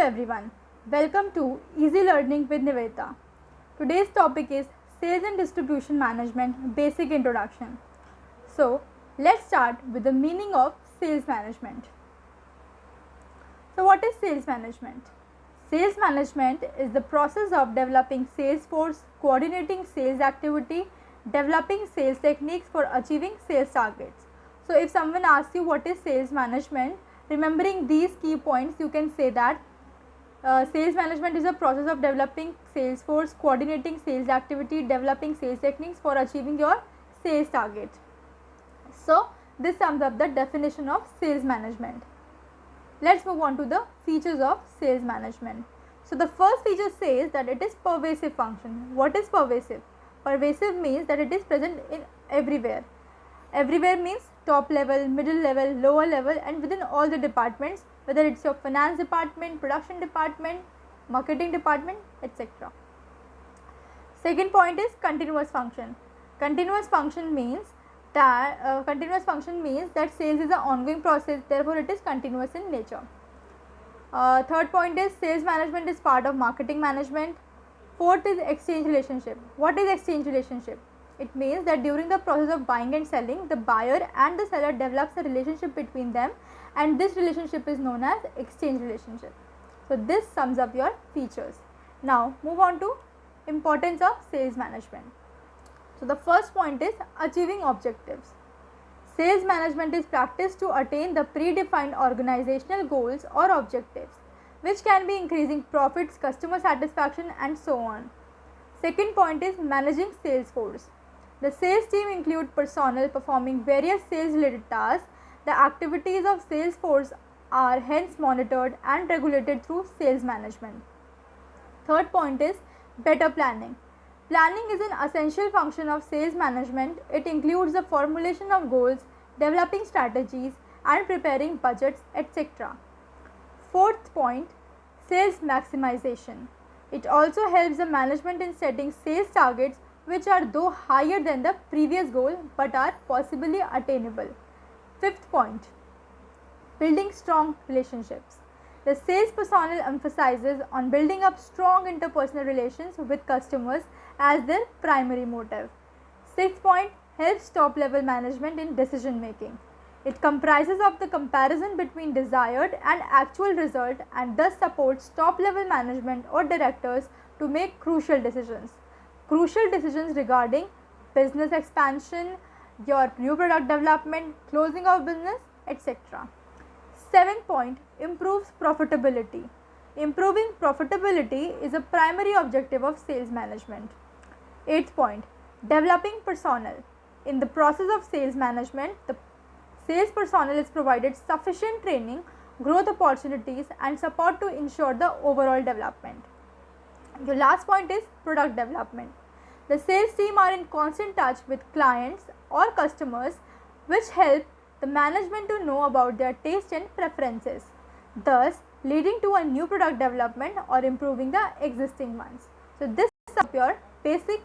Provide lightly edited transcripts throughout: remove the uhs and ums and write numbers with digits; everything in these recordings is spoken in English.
everyone, welcome to Easy Learning with Nivedita. Today's topic is Sales and Distribution Management Basic Introduction. So, let's start with the meaning of sales management. So, what is sales management? Sales management is the process of developing sales force, coordinating sales activity, developing sales techniques for achieving sales targets. So, if someone asks you what is sales management, remembering these key points, you can say that sales management is a process of developing sales force, coordinating sales activity, developing sales techniques for achieving your sales target. So, this sums up the definition of sales management. Let's move on to the features of sales management. So, the first feature says that it is pervasive function. What is pervasive? Pervasive means that it is present in everywhere. Everywhere means top level, middle level, lower level, and within all the departments, whether it's your finance department, production department, marketing department, etc. Second point is continuous function. Continuous function means that sales is an ongoing process, therefore it is continuous in nature. Third point is sales management is part of marketing management. Fourth is exchange relationship. What is exchange relationship? It means that during the process of buying and selling, the buyer and the seller develops a relationship between them, and this relationship is known as exchange relationship. So, this sums up your features. Now, move on to importance of sales management. So, the first point is achieving objectives. Sales management is practiced to attain the predefined organizational goals or objectives, which can be increasing profits, customer satisfaction, and so on. Second point is managing sales force. The sales team include personnel performing various sales related tasks. The activities of sales force are hence monitored and regulated through sales management. Third point is better planning. Planning is an essential function of sales management. It includes the formulation of goals, developing strategies, and preparing budgets, etc. Fourth point, sales maximization. It also helps the management in setting sales targets which are though higher than the previous goal but are possibly attainable. Fifth point, building strong relationships. The sales personnel emphasizes on building up strong interpersonal relations with customers as their primary motive. Sixth point, helps top level management in decision making. It comprises of the comparison between desired and actual result and thus supports top level management or directors to make crucial decisions. Crucial decisions regarding business expansion, your new product development, closing of business, etc. Seventh point, improves profitability. Improving profitability is a primary objective of sales management. Eighth point, developing personnel. In the process of sales management, the sales personnel is provided sufficient training, growth opportunities, and support to ensure the overall development. The last point is product development. The sales team are in constant touch with clients or customers, which help the management to know about their taste and preferences, thus leading to a new product development or improving the existing ones. So, this is your basic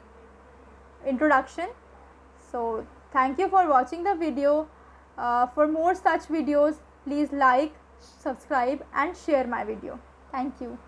introduction. So, thank you for watching the video. For more such videos, please like, subscribe and share my video. Thank you.